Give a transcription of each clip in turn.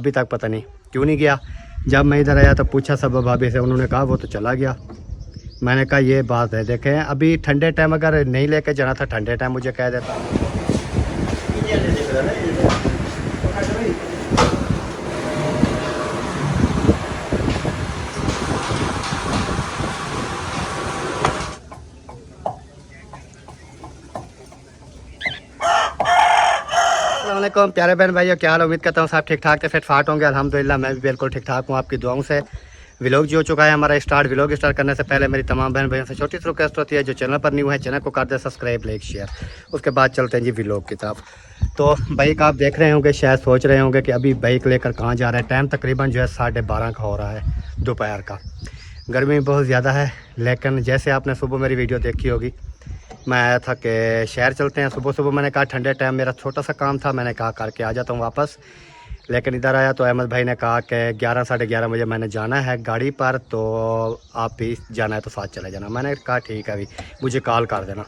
अभी तक पता नहीं क्यों नहीं गया। जब मैं इधर आया तो पूछा सब भाभी से, उन्होंने कहा वो तो चला गया। मैंने कहा ये बात है, देखें अभी ठंडे टाइम अगर नहीं लेके जाना था ठंडे टाइम मुझे कह देता। अस्सलामुअलैकुम प्यारे बहन भाइयों, क्या हाल। उम्मीद करता हूँ सब ठीक ठाक थे, फिट फाट होंगे। अल्हम्दुलिल्लाह मैं भी बिल्कुल ठीक ठाक हूँ आपकी दुआओं से। व्लॉग जो हो चुका है हमारा स्टार्ट। व्लॉग स्टार्ट करने से पहले मेरी तमाम बहन भाइयों से छोटी सी रिक्वेस्ट होती है, जो चैनल पर न्यू है चैनल को कर दे सब्सक्राइब, लाइक, शेयर। उसके बाद चलते हैं जी व्लॉग की तरफ। तो बाइक आप देख रहे होंगे, शायद सोच रहे होंगे कि अभी बाइक लेकर कहाँ जा रहे हैं। टाइम तकरीबन जो है 12:30 का हो रहा है दोपहर का। गर्मी बहुत ज़्यादा है, लेकिन जैसे आपने सुबह मेरी वीडियो देखी होगी, मैं आया था कि शहर चलते हैं। सुबह सुबह मैंने कहा ठंडे टाइम मेरा छोटा सा काम था, मैंने कहा करके आ जाता हूँ वापस। लेकिन इधर आया तो अहमद भाई ने कहा कि 11 साढ़े 11 बजे मैंने जाना है गाड़ी पर, तो आप भी जाना है तो साथ चले जाना। मैंने कहा ठीक है, अभी मुझे कॉल कर देना।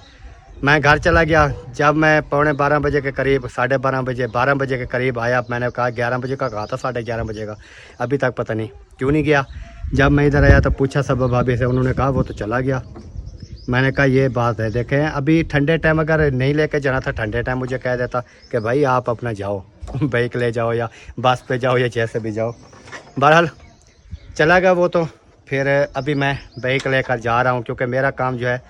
मैं घर चला गया। जब मैं 11:15 बजे के करीब, 12:30 बजे, 12 बजे के करीब आया, मैंने कहा 11 बजे का कहा था, 11:30 बजे का। अभी तक पता नहीं क्यों नहीं गया। जब मैं इधर आया तो पूछा सब भाभी से, उन्होंने कहा वो तो चला गया। मैंने कहा ये बात है, देखें अभी ठंडे टाइम अगर नहीं लेके जाना था ठंडे टाइम मुझे कह देता कि भाई आप अपना जाओ, बाइक ले जाओ या बस पे जाओ या जैसे भी जाओ। बहरहाल चला गया वो तो। फिर अभी मैं बाइक लेकर जा रहा हूँ क्योंकि मेरा काम जो है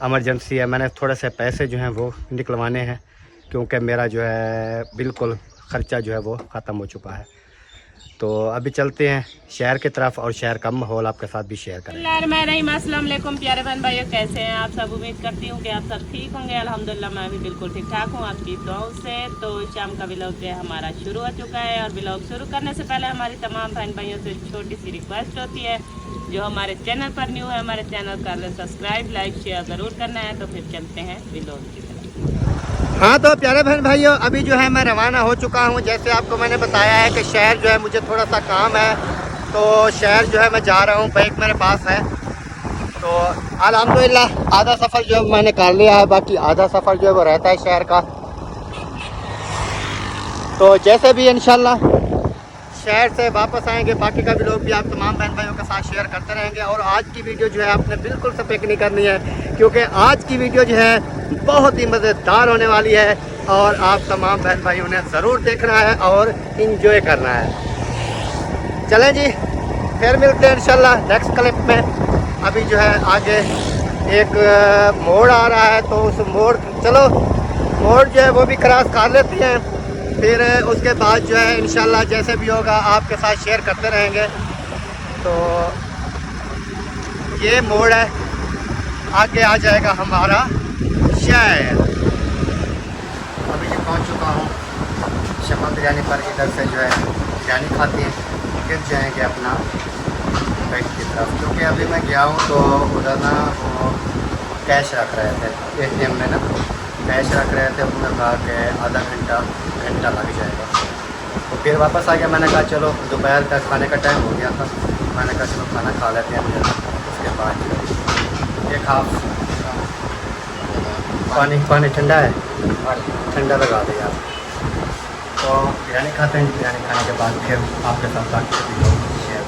इमरजेंसी है। मैंने थोड़े से पैसे जो हैं वो निकलवाने हैं, क्योंकि मेरा जो है बिल्कुल ख़र्चा जो है वो ख़त्म हो चुका है। तो अभी चलते हैं शहर की तरफ और शहर का माहौल आपके साथ भी शेयर करेंगे। अस्सलाम वालेकुम प्यारे बहन भाइयों, कैसे हैं आप सब। उम्मीद करती हूँ कि आप सब ठीक होंगे। अल्हम्दुलिल्लाह मैं भी बिल्कुल ठीक ठाक हूँ आपकी दुआओं से। तो शाम का व्लॉग जो है हमारा शुरू हो चुका है, और व्लॉग शुरू करने से पहले हमारी तमाम बहन भाइयों से छोटी सी रिक्वेस्ट होती है, जो हमारे चैनल पर न्यू है हमारे चैनल कर ले सब्सक्राइब, लाइक, शेयर ज़रूर करना है। तो फिर चलते हैं व्लॉग की तरफ। हाँ तो प्यारे बहन भाइयों, अभी जो है मैं रवाना हो चुका हूँ। जैसे आपको मैंने बताया है कि शहर जो है मुझे थोड़ा सा काम है, तो शहर जो है मैं जा रहा हूँ। बाइक मेरे पास है, तो अल्हम्दुलिल्लाह आधा सफ़र जो है मैंने कर लिया है, बाकी आधा सफ़र जो है वो रहता है शहर का। तो जैसे भी इंशाल्लाह शहर से वापस आएंगे, बाकी का भी लोग भी आप तमाम बहन भाइयों के साथ शेयर करते रहेंगे। और आज की वीडियो जो है आपने बिल्कुल से पिक नहीं करनी है, क्योंकि आज की वीडियो जो है बहुत ही मज़ेदार होने वाली है, और आप तमाम बहन भाइयों ने ज़रूर देखना है और इंजॉय करना है। चलें जी, फिर मिलते हैं इंशाल्लाह नेक्स्ट क्लिप में। अभी जो है आगे एक मोड़ आ रहा है, तो उस मोड़, चलो मोड़ जो है वो भी क्रॉस कर लेते हैं। फिर उसके बाद जो है इंशाल्लाह जैसे भी होगा आपके साथ शेयर करते रहेंगे। तो ये मोड़ है, आगे आ जाएगा हमारा शहर। अभी जो पहुंच चुका हूँ शमा बिरयानी पर। इधर से जो है बिरयानी खाते हैं, फिर जाएंगे अपना बैंक की तरफ, क्योंकि अभी मैं गया हूँ तो उधर ना वो कैश रख रहे थे ATM में ना, कैश रख रहे थे। उन्होंने कहा कि आधा घंटा लग जाएगा। तो फिर वापस आ गया। मैंने कहा चलो दोपहर का खाने का टाइम हो गया था, मैंने कहा चलो खाना खा लेते हैं। उसके बाद एक हाफ पानी ठंडा है, ठंडा लगा दिया आप। तो बिरयानी खाते हैं। बिरयानी खाने के बाद फिर आपके साथ बाकी शेयर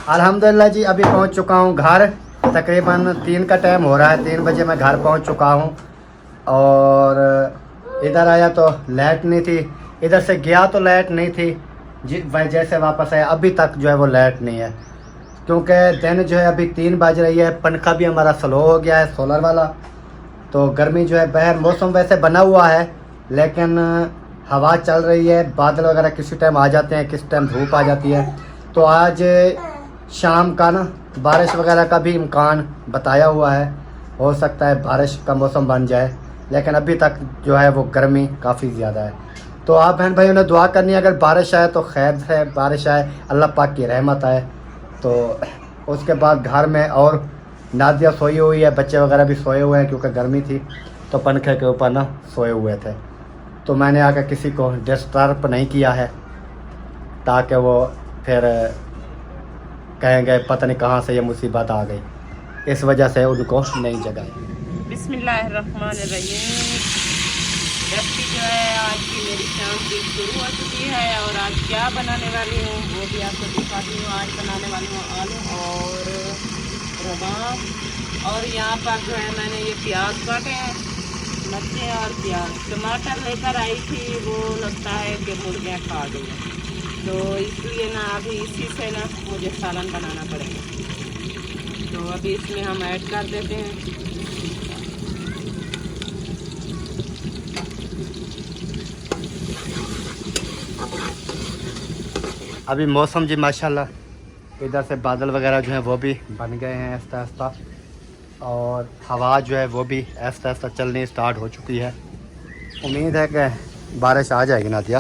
अल्हम्दुलिल्लाह जी, अभी पहुंच चुका हूं घर। तकरीबन 3 का टाइम हो रहा है, 3 बजे मैं घर पहुंच चुका हूं। और इधर आया तो लाइट नहीं थी, इधर से गया तो लाइट नहीं थी जी। जैसे वापस आया अभी तक जो है वो लाइट नहीं है, क्योंकि दिन जो है अभी 3 बज रही है। पंखा भी हमारा स्लो हो गया है, सोलर वाला। तो गर्मी जो है, बहर मौसम वैसे बना हुआ है, लेकिन हवा चल रही है। बादल वगैरह किसी टाइम आ जाते हैं, किस टाइम धूप आ जाती है। तो आज शाम का ना बारिश वगैरह का भी इम्कान बताया हुआ है, हो सकता है बारिश का मौसम बन जाए। लेकिन अभी तक जो है वो गर्मी काफ़ी ज़्यादा है। तो आप बहन भाइयों ने दुआ करनी है, अगर बारिश आए तो खैर है, बारिश आए अल्लाह पाक की रहमत आए। तो उसके बाद घर में और नादिया सोई हुई है, बच्चे वगैरह भी सोए हुए हैं, क्योंकि गर्मी थी तो पंखे के ऊपर ना सोए हुए थे। तो मैंने आकर किसी को डिस्टर्ब नहीं किया है, ताकि वो फिर कहेंगे पता नहीं कहाँ से ये मुसीबत आ गई, इस वजह से उनको नहीं जगाई। बिस्मिल्लाहिर्रहमानिर्रहीम। रेसिपी जो है आज की मेरी शाम की शुरू हो चुकी है और आज क्या बनाने वाली हूँ वो भी आपको दिखाती हूँ। आज बनाने वाली हूँ आलू और रवा, और यहाँ पर जो है मैंने ये प्याज काटे हैं, मिर्चें और प्याज। टमाटर लेकर आई थी, वो लगता है कि मुर्गियाँ खा गई, तो इसलिए ना अभी इसी से ना मुझे सालन बनाना पड़ेगा। तो अभी इसमें हम ऐड कर देते हैं अभी मौसम जी माशाल्लाह, इधर से बादल वगैरह जो हैं वो भी बन गए हैं आहिस्ता आहिस्ता, और हवा जो है वो भी आहिस्ता आहिस्ता चलनी स्टार्ट हो चुकी है। उम्मीद है कि बारिश आ जाएगी नादिया।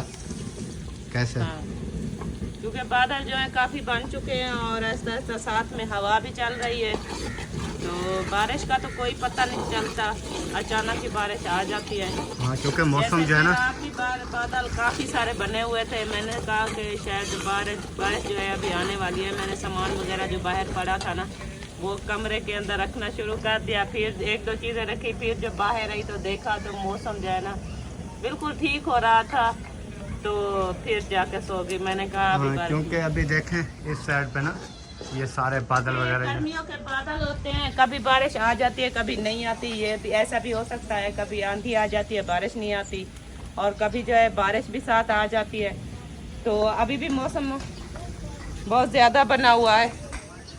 कैसे? हाँ, क्योंकि बादल जो है काफ़ी बन चुके हैं और आहिस्ता आहिस्ता साथ में हवा भी चल रही है, तो बारिश का तो कोई पता नहीं चलता, अचानक ही बारिश आ जाती है। हाँ, क्योंकि मौसम जो है ना, काफ़ी बादल काफ़ी सारे बने हुए थे। मैंने कहा कि शायद बारिश जो है अभी आने वाली है। मैंने सामान वगैरह जो बाहर पड़ा था ना वो कमरे के अंदर रखना शुरू कर दिया, फिर एक दो चीज़ें रखी, फिर जब बाहर आई तो देखा तो मौसम जो है ना बिल्कुल ठीक हो रहा था, तो फिर जाके सो गई। मैंने कहा अभी क्योंकि अभी देखें इस साइड पे ना ये सारे बादल वगैरह, गर्मियों के बादल होते हैं, कभी बारिश आ जाती है कभी नहीं आती। ये ऐसा भी हो सकता है, कभी आंधी आ जाती है बारिश नहीं आती, और कभी जो है बारिश भी साथ आ जाती है। तो अभी भी मौसम बहुत ज़्यादा बना हुआ है,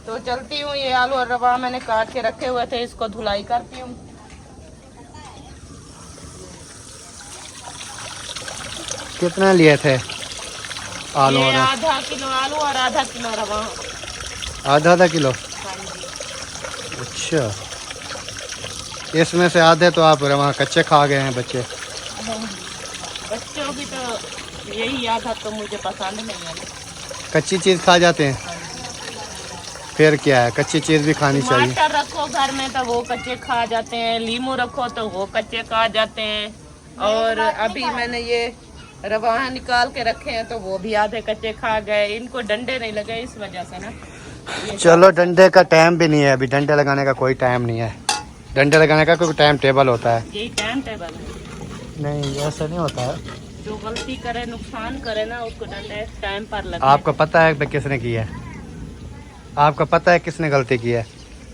तो चलती हूँ। ये आलू और रवा मैंने काट के रखे हुए थे, इसको धुलाई करती हूँ। कितना लिए थे आलू? ये आधा किलो आलू और आधा किलो रवा। आधा किलो? अच्छा, इसमें से आधे तो आप रवा कच्चे खा गए हैं बच्चे। बच्चों की तो यही आदत तो मुझे पसंद नहीं है। कच्ची चीज़ खा जाते हैं, फिर क्या है, कच्ची चीज़ भी खानी चाहिए। टमाटर रखो घर में तो वो कच्चे खा जाते हैं, लीमू रखो तो वो कच्चे खा जाते हैं, और अभी मैंने ये रवा निकाल के रखे हैं तो वो भी आधे कच्चे खा गए। इनको डंडे नहीं लगे इस वजह से ना। चलो, डंडे का टाइम भी नहीं है अभी, डंडे लगाने का कोई टाइम नहीं है। डंडे लगाने का कोई टाइम टेबल होता है? यही टाइम टेबल है। नहीं, ऐसा नहीं होता है। जो गलती करे, नुकसान करे ना, उसको डंडे टाइम पर लगे। आपको पता है किसने की है? आपको पता है किसने गलती की है?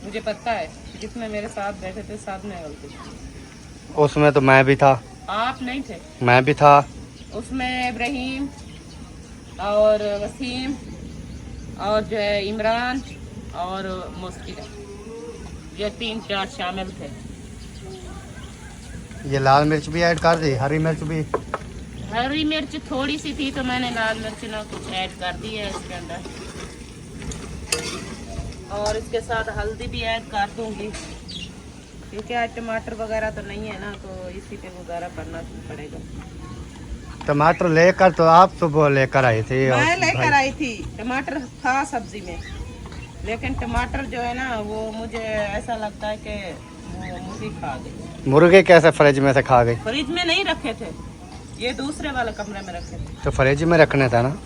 मुझे पता है, जिसमें मेरे साथ बैठे थे साथ में गलती। उसमें तो मैं भी था। आप नहीं थे? मैं भी था। उसमें इब्राहिम और वसीम और जो है इमरान और मुस्किन, ये 3-4 शामिल थे। ये लाल मिर्च भी ऐड कर दी, हरी मिर्च भी? हरी मिर्च थोड़ी सी थी तो मैंने लाल मिर्च ना कुछ ऐड कर दी है इसके अंदर, और इसके साथ हल्दी भी ऐड कर दूंगी, क्योंकि आज टमाटर वगैरह तो नहीं है ना, तो इसी पे गुजारा करना पड़ेगा। टमाटर लेकर तो आप सुबह लेकर आई थी? मैं लेकर आई थी, टमाटर था सब्जी में, लेकिन टमाटर जो है ना वो मुझे ऐसा लगता है कि वो मुर्गी खा गई। मुर्गे कैसे फ्रिज में से खा गई? फ्रिज में नहीं रखे थे, ये दूसरे वाले कमरे में रखे थे। तो फ्रिज में रखने था ना,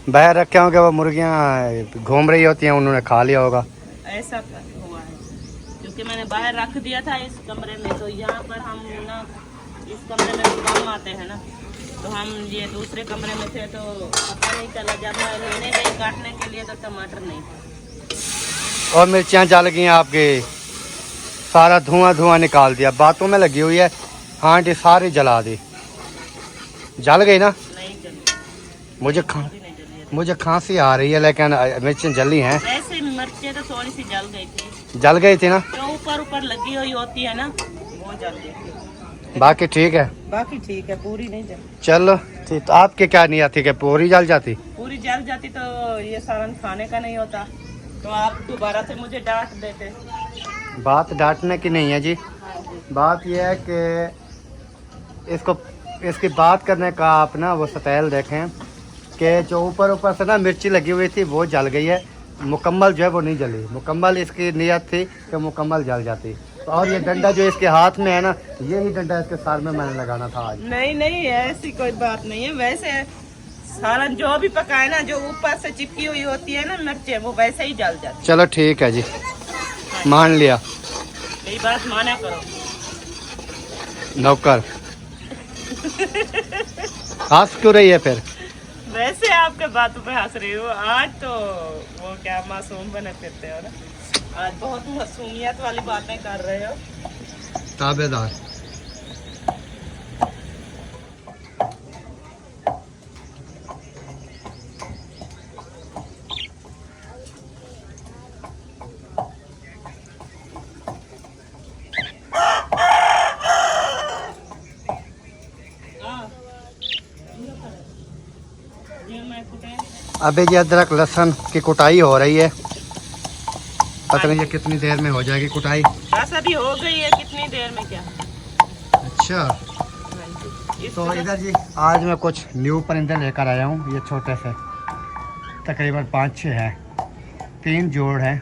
बाहर रखे होंगे, वो मुर्गियाँ घूम रही होती हैं, उन्होंने खा लिया होगा। ऐसा हुआ है, क्योंकि मैंने बाहर रख दिया था इस कमरे में, तो यहाँ पर हम ना इस कमरे में कम आते हैं ना, तो हम ये दूसरे कमरे में थे, तो पता नहीं चला। जब मैं लेने गई काटने के लिए तो टमाटर नहीं था। और मिर्चियाँ जल गई आपकी, सारा धुआं निकाल दिया, बातों में लगी हुई है, हांडी सारी जला दी। जल गई ना? नहीं जली, मुझे खांसी आ रही है, लेकिन मिर्चें जली हैं। वैसे मिर्चें तो थोड़ी सी जल गई थी। जल गई थी ना? जो ऊपर लगी हुई होती है ना वो जल गई थी। बाकी ठीक है? बाकी ठीक है, पूरी नहीं जली। चलो ठीक। तो आपके क्या नियत थी कि पूरी जल जाती? पूरी जल जाती तो ये सालन खाने का नहीं होता, तो आप दोबारा से मुझे डांट देते। बात डांटने की नहीं है जी, हाँ जी। बात यह है कि इसकी बात करने का आप ना वो स्टाइल देखें कि जो ऊपर से ना मिर्ची लगी हुई थी वो जल गई है, मुकम्मल जो है वो नहीं जली। मुकम्मल इसकी नियत थी कि मुकम्मल जल जाती, और ये डंडा जो इसके हाथ में है ना, यही डंडा इसके साल में मैंने लगाना था आज। नहीं नहीं, ऐसी कोई बात नहीं है। वैसे सालन जो भी पकाए ना, जो ऊपर से चिपकी हुई होती है ना मिर्चें, वो वैसे ही जल जाती। चलो ठीक है जी, मान लिया। मेरी बात माना करो नौकर। हंस क्यों रही है फिर? वैसे आपके बातों पे हंस रही हूँ। आज तो वो क्या मासूम बने फिरते हो ना, आज बहुत मासूमियत वाली बातें कर रहे हो। ताबेदार। अभी ये अदरक लहसुन की कुटाई हो रही है। पता नहीं ये कितनी देर में हो जाएगी कुटाई। बस अभी हो गई है, कितनी देर में क्या। अच्छा, तो इधर जी आज मैं कुछ न्यू परिंदे लेकर आया हूँ। ये छोटे से तकरीबन 5-6 हैं, 3 जोड़ हैं।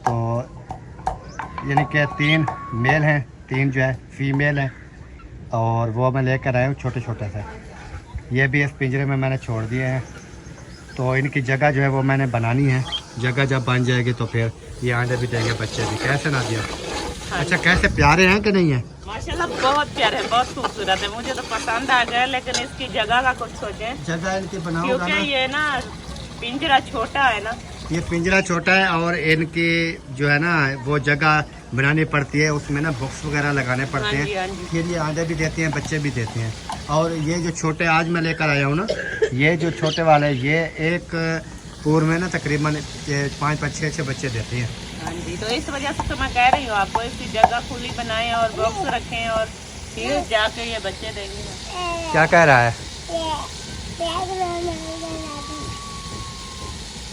तो यानी कि 3 मेल हैं, 3 जो है फीमेल हैं। और वो मैं लेकर आया हूँ छोटे छोटे से। ये भी इस पिंजरे में मैंने छोड़ दिए हैं। तो इनकी जगह जो है वो मैंने बनानी है। जगह जब बन जाएगी तो फिर ये अंडे भी देंगे, बच्चे भी। कैसे ना दिया? अच्छा, कैसे प्यारे हैं कि नहीं है? माशाल्लाह बहुत प्यारे हैं, बहुत खूबसूरत है। मुझे तो पसंद आ गया, लेकिन इसकी जगह का कुछ सोचे। जगह इनकी बनाऊंगा क्योंकि ना, ये ना पिंजरा छोटा है ना। ये पिंजरा छोटा है और इनकी जो है ना वो जगह बनानी पड़ती है, उसमें ना बॉक्स वगैरह लगाने पड़ते हाँ जी, हाँ हैं। जी। फिर ये अंडे भी देते हैं, बच्चे भी देते हैं। और ये जो छोटे आज मैं लेकर आया हूँ ना, ये जो छोटे वाले, ये एक पूर में ना तकरीबन 5-6 बच्चे देते हैं। हाँ जी, तो इस वजह से तो मैं कह रही हूँ आपको, इसकी जगह खुली बनाएं और बॉक्स रखें और फिर जाके ये बच्चे देंगे। क्या कह रहा है?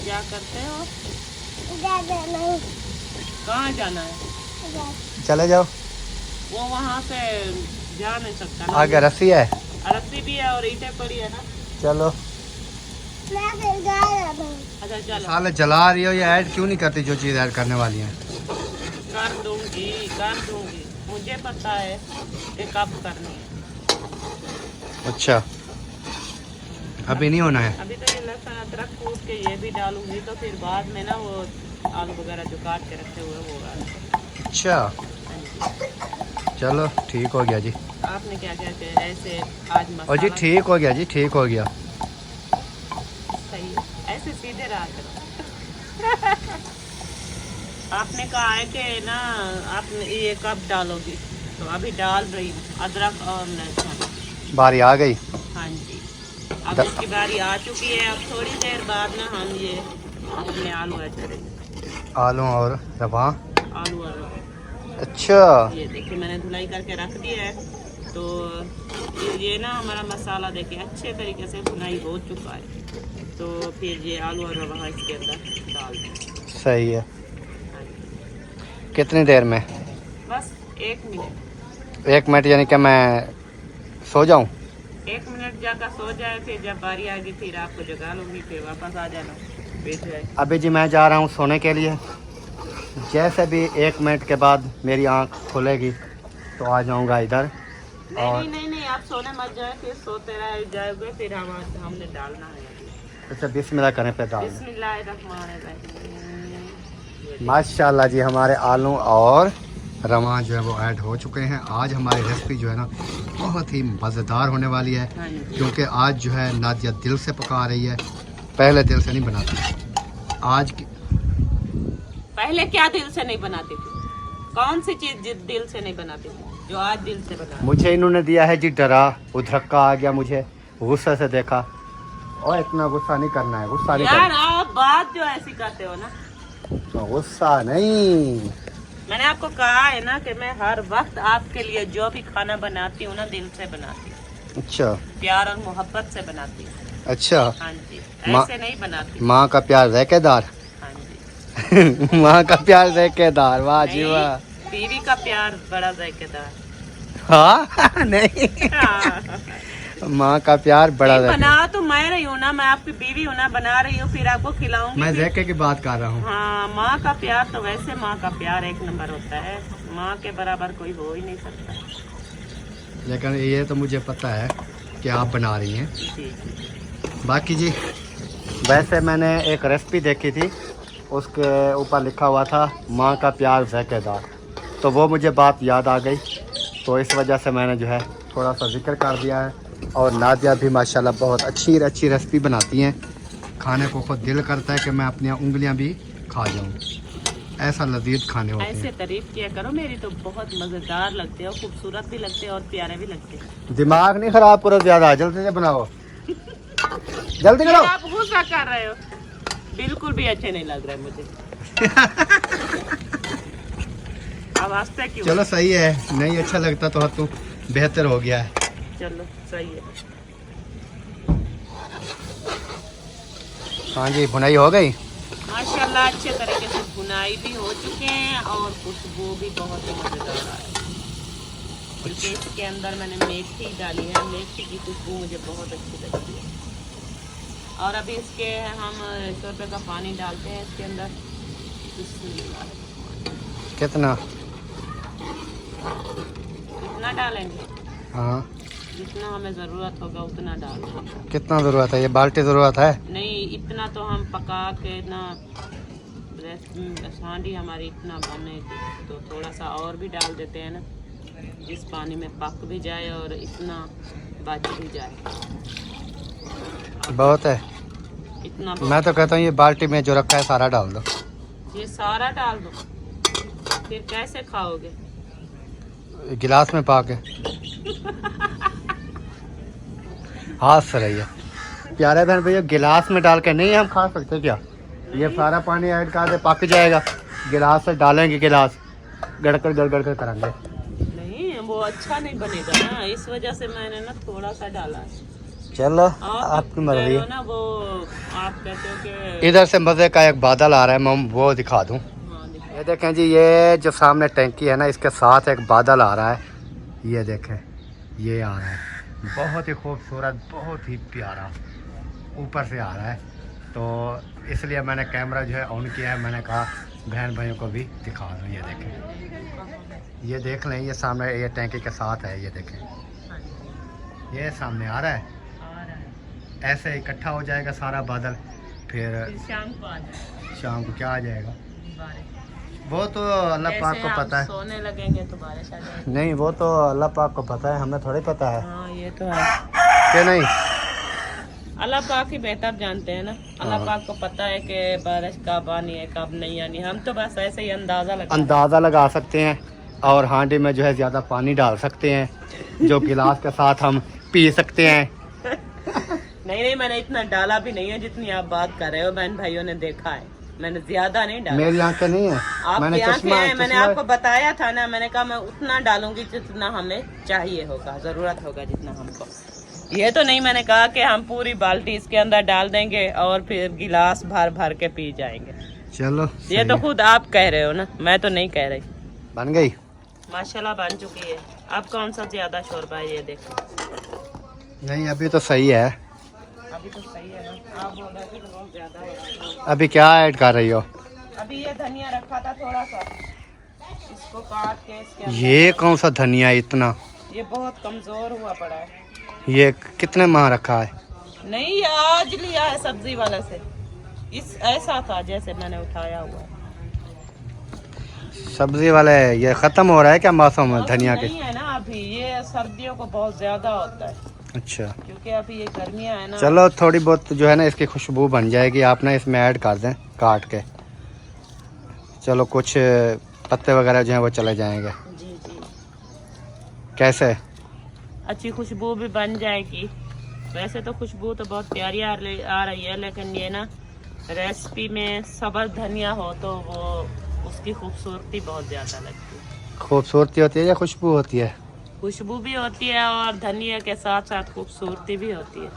क्या करते हो? कहाँ जाना है? चले जाओ। वो वहाँ से जा नहीं सकता ना। आगे रस्सी है, रस्सी भी है और ईंटें पड़ी है ना। चलो। अच्छा चलो, साले जला रही हो, ये ऐड क्यों नहीं करती जो चीज़ ऐड करने वाली है? कर दूंगी, कर दूंगी। मुझे पता है कि कब करनी है। अच्छा, अभी नहीं होना है। अभी तो ये लहसुन अदरक कूट के ये भी डालूंगी, तो फिर बाद में ना वो आलू वगैरह जो काट के रखे हुए होगा। अच्छा, चलो ठीक हो गया जी। आपने क्या क्या किया ऐसे आज मसाला? और जी ठीक हो गया जी, ठीक हो गया। सही, ऐसे सीधे रहा करो। आपने कहा है कि ना आपने ये कब डालोगी, तो अभी डाल रही हूँ अदरक और लहसुन। बारी आ गई। हाँ जी, अब इसकी बारी आ चुकी है। अब थोड़ी देर बाद ना हम ये अपने आलू ऐड करेंगे। आलू और रवा। आलू और अच्छा, ये देखिए मैंने धुलाई करके रख दिया है। तो ये ना हमारा मसाला देखिए अच्छे तरीके से भुनाई हो चुका है। तो फिर ये आलू और रवा इसके अंदर डाल दें। सही है। कितनी देर में? बस 1 मिनट। 1 मिनट यानी कि मैं सो जाऊं? 1 मिनट जाकर सो जाए, फिर जब बारी आ गई फिर आपको जगा लूँगी, फिर वापस आ जाना बैठ जाए। अभी जी मैं जा रहा हूँ सोने के लिए। जैसे भी 1 मिनट के बाद मेरी आँख खुलेगी तो आ जाऊँगा इधर। और नहीं, आप सोने मत जाए, फिर सोते रह जाओगे, फिर हमने डालना है। अच्छा, बिस्मिल्लाह करें पे डाल। बिस्मिल्लाहिर्रहमानिर्रहीम। माशाल्लाह जी, हमारे आलू और रवा जो है वो ऐड हो चुके हैं। आज हमारी रेसिपी जो है ना बहुत ही मज़ेदार होने वाली है, हाँ जी। क्योंकि आज जो है नादिया दिल से पका रही है, पहले दिल से नहीं बनाती। आज की पहले क्या दिल से नहीं बनाती थी? कौन सी चीज दिल से नहीं बनाती थी जो आज दिल से बना? मुझे इन्होंने दिया है जी डरा, उधरक्का आ गया मुझे, गुस्से से देखा। और इतना गुस्सा नहीं करना है, गुस्सा नहीं यार आप बात जो ऐसी करते हो ना, करना। गुस्सा नहीं, मैंने आपको कहा है ना कि मैं हर वक्त आपके लिए जो भी खाना बनाती हूँ ना दिल से बनाती हूँ। अच्छा, प्यार और मोहब्बत से बनाती हूँ। अच्छा। हाँ जी, माँ- ऐसे नहीं बनाती। माँ का प्यार ज़ायकेदार। हाँ जी, माँ का प्यार ज़ायकेदार, वाह जी नहीं, वाह। बीवी का प्यार बड़ा जायकेदार। हाँ नहीं, हाँ। माँ का प्यार बड़ा नहीं, बना तो मैं रही हूँ ना, मैं आपकी बीवी हूँ ना, बना रही हूँ, फिर आपको खिलाऊंगी। मैं ज़ायके की बात कर रहा हूँ। हाँ, माँ का प्यार तो वैसे माँ का प्यार एक नंबर होता है, माँ के बराबर कोई हो ही नहीं सकता। लेकिन ये तो मुझे पता है कि आप बना रही हैं। जी। बाकी जी, वैसे मैंने एक रेसिपी देखी थी, उसके ऊपर लिखा हुआ था माँ का प्यार ज़ायकेदार, तो वो मुझे बात याद आ गई, तो इस वजह से मैंने जो है थोड़ा सा जिक्र कर दिया है। और नादिया भी माशाल्लाह बहुत अच्छी रेसिपी बनाती हैं, खाने को खुद दिल करता है कि मैं अपनी उंगलियां भी खा जाऊं, ऐसा लजीज खाने होते ऐसे हैं। तारीफ किया करो मेरी, तो बहुत मजेदार लगते हैं, खूबसूरत भी लगते हैं और प्यारे भी लगते हैं। दिमाग नहीं ख़राब करो ज़्यादा, जल्दी से बनाओ, जल्दी ये करो। आप गुस्सा कर रहे हो, बिल्कुल भी अच्छे नहीं लग रहे मुझे। अब हंसते क्यों? चलो सही है, नहीं अच्छा लगता तो बेहतर हो गया है। चलो सही है। हाँ जी, बुनाई हो गई माशाल्लाह अच्छे तरीके से बुनाई भी हो चुके हैं और खुशबू भी बहुत ही मज़ेदार आ रही है, क्योंकि इसके अंदर मैंने मेथी डाली है, मेथी की खुशबू मुझे बहुत अच्छी लगती है। और अभी इसके हम 100 रुपये का पानी डालते हैं इसके अंदर। कितना? कितना डालेंगे? हाँ, जितना हमें ज़रूरत होगा उतना डाल देंगे। कितना ज़रूरत है? ये बाल्टी ज़रूरत है? नहीं, इतना तो हम पका के ना, हांडी हमारी इतना बनेगी तो थोड़ा सा और भी डाल देते हैं ना, जिस पानी में पक भी जाए और इतना बच भी जाए। बहुत है, इतना मैं तो कहता हूँ ये बाल्टी में जो रखा है सारा डाल दो। ये सारा डाल दो, फिर कैसे खाओगे? गिलास में पा के। हाथ से रही है प्यारे बहन भैया, गिलास में डाल के नहीं हम खा सकते क्या? ये सारा पानी ऐड कर दे, पक जाएगा, गिलास से डालेंगे, गिलास गड़कर गड़गड़ करेंगे। नहीं, वो अच्छा नहीं बनेगा ना, इस वजह से मैंने ना थोड़ा सा डाला है। चलो आप आपकी मर्जी है ना, वो आप कहते हो कि इधर से मज़े का एक बादल आ रहा है, मैं वो दिखा दूँ। हाँ, दिखाओ। ये देखें जी, ये जो सामने टैंकी है ना, इसके साथ एक बादल आ रहा है, ये देखें, ये आ रहा है, बहुत ही खूबसूरत, बहुत ही प्यारा ऊपर से आ रहा है। तो इसलिए मैंने कैमरा जो है ऑन किया है, मैंने कहा बहन भाइयों को भी दिखा दूँ। ये देखें, ये देख लें, ये सामने ये टैंकी के साथ है, ये देखें, ये सामने आ रहा है। ऐसे इकट्ठा हो जाएगा सारा बादल, फिर शाम को आ जाए, शाम को क्या आ जाएगा बारिश। वो तो अल्लाह पाक को पता है। सोने लगेंगे तो बारिश आ जाएगी। नहीं, वो तो अल्लाह पाक को पता है, हमें थोड़ी पता है हाँ, ये तो है कि नहीं। अल्लाह पाक ही बेहतर जानते हैं ना, अल्लाह पाक को पता है कि बारिश कब आनी है कब नहीं आनी, हम तो बस ऐसे ही अंदाज़ा लगा सकते हैं, और हांडी में जो है ज़्यादा पानी डाल सकते हैं, जो गिलास के साथ हम पी सकते हैं। नहीं, मैंने इतना डाला भी नहीं है जितनी आप बात कर रहे हो, बहन भाइयों ने देखा है, मैंने ज्यादा नहीं डाला। मेरी आंखें नहीं है, आपकी आंखें हैं, मैंने आपको बताया था ना, मैंने कहा मैं उतना डालूंगी जितना हमें चाहिए होगा, जरूरत होगा जितना हमको। ये तो नहीं मैंने कहा कि हम पूरी बाल्टी इसके अंदर डाल देंगे और फिर गिलास भर भर के पी जाएंगे। चलो, ये तो खुद आप कह रहे हो ना, मैं तो नहीं कह रही। बन गई माशाल्लाह बन चुकी है। अब कौन सा ज्यादा शोरबा है ये देखो। नहीं, अभी तो सही है, अभी तो सही है ना, आप बोल रहे थे तो बहुत ज्यादा हो रहा है। अभी क्या ऐड कर रही हो? अभी ये धनिया रखा था थोड़ा सा, इसको काट के इसके अंदर ये कौन सा धनिया इतना? ये बहुत कमजोर हुआ पड़ा है। ये कितने माह रखा है? नहीं, ये आज लिया है सब्जी वाले से, इस ऐसा था जैसे मैंने उठाया हुआ। सब्जी वाले ये खत्म हो रहा है क्या मौसम धनिया के? नहीं है ना अभी, ये सर्दियों को बहुत ज्यादा होता है। अच्छा, क्योंकि अभी ये गर्मियाँ है ना। चलो थोड़ी बहुत जो है ना इसकी खुशबू बन जाएगी, आप ना इसमें ऐड कर दें काट के। चलो कुछ पत्ते वगैरह जो हैं वो चले जाएंगे। जी जी, कैसे? अच्छी खुशबू भी बन जाएगी। वैसे तो खुशबू तो बहुत प्यारी आ रही है, लेकिन ये ना रेसिपी में सब्ज़ धनिया हो तो वो उसकी खूबसूरती बहुत ज़्यादा लगती है। खूबसूरती होती है या खुशबू होती है? खुशबू भी होती है और धनिया के साथ साथ खूबसूरती भी होती है।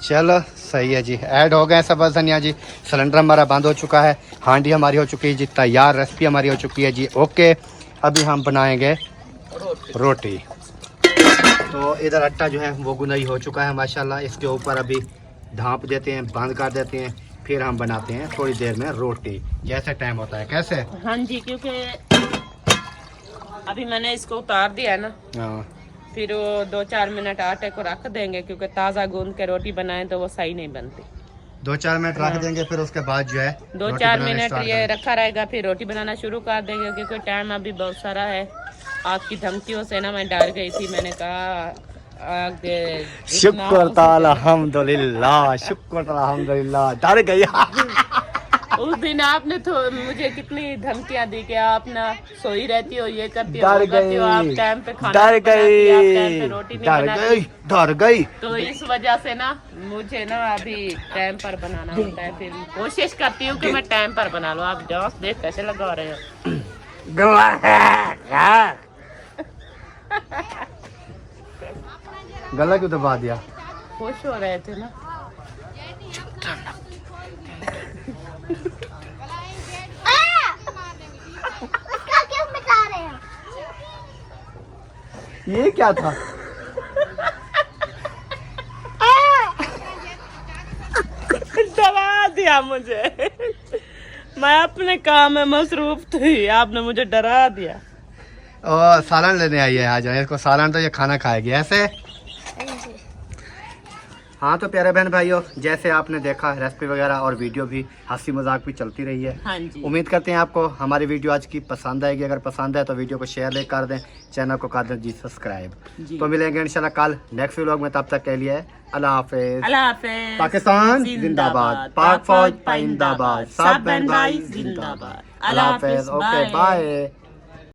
चलो सही है जी, ऐड हो गए सब्ज़ धनिया जी। सिलेंडर हमारा बंद हो चुका है, हांडी हमारी हो चुकी है जी तैयार, रेसिपी हमारी हो चुकी है जी ओके। अभी हम बनाएंगे रोटी। तो इधर आटा जो है वो गुनाई हो चुका है माशाल्लाह। इसके ऊपर अभी ढाँप देते हैं, बंद कर देते हैं, फिर हम बनाते हैं थोड़ी देर में रोटी, जैसे टाइम होता है। कैसे? हाँ जी, क्योंकि अभी मैंने इसको उतार दिया ना, हाँ, फिर वो 2-4 मिनट आटे को रख देंगे, क्योंकि ताज़ा गूंद के रोटी बनाएं तो वो सही नहीं बनती। 2-4 मिनट रख देंगे, फिर उसके बाद जो है 2-4 मिनट ये रखा रहेगा, फिर रोटी बनाना शुरू कर देंगे, क्योंकि टाइम अभी बहुत सारा है। आपकी धमकियों से ना मैं डर गई थी, मैंने कहा आगे शुक्र ताला अल्हम्दुलिल्लाह, शुक्र अल्हम्दुलिल्लाह, डर गई। उस दिन आपने तो मुझे कितनी धमकियां दी कि आप ना सोई रहती हो, ये करती हो, डर वो करती हो, आप गई, टाइम पे खाना डर नहीं बनाती, आप टाइम पे गई, रोटी नहीं डर बनाती। गई, डर गई। तो इस वजह से ना मुझे ना अभी टाइम पर बनाना होता है, फिर कोशिश करती हूँ कि मैं टाइम पर बना लूँ। आप जॉस देख कैसे लगा रहे हो। गला क्यों दबा दिया? खुश हो रहे थे ना। उसका क्यों मिटा रहे हो? ये क्या था? डरा दिया मुझे। मैं अपने काम में मसरूफ थी, आपने मुझे डरा दिया। और सालन लेने आई है आज, इसको सालन तो ये खाना खाएगी ऐसे। हाँ तो प्यारे बहन भाइयों, जैसे आपने देखा रेसिपी वगैरह और वीडियो भी, हंसी मजाक भी चलती रही है। हाँ जी। उम्मीद करते हैं आपको हमारी वीडियो आज की पसंद आएगी। अगर पसंद है तो वीडियो को शेयर कर दें, चैनल को कर दें जी सब्सक्राइब। जी। तो मिलेंगे इंशाल्लाह कल नेक्स्ट व्लॉग में, तब तक के लिए अल्लाह हाफिज। अल्लाह हाफिज। पाकिस्तान जिंदाबाद, पाक फौज पाइंदाबाद, सब बहन भाई जिंदाबाद। अल्लाह हाफिज, ओके बाय।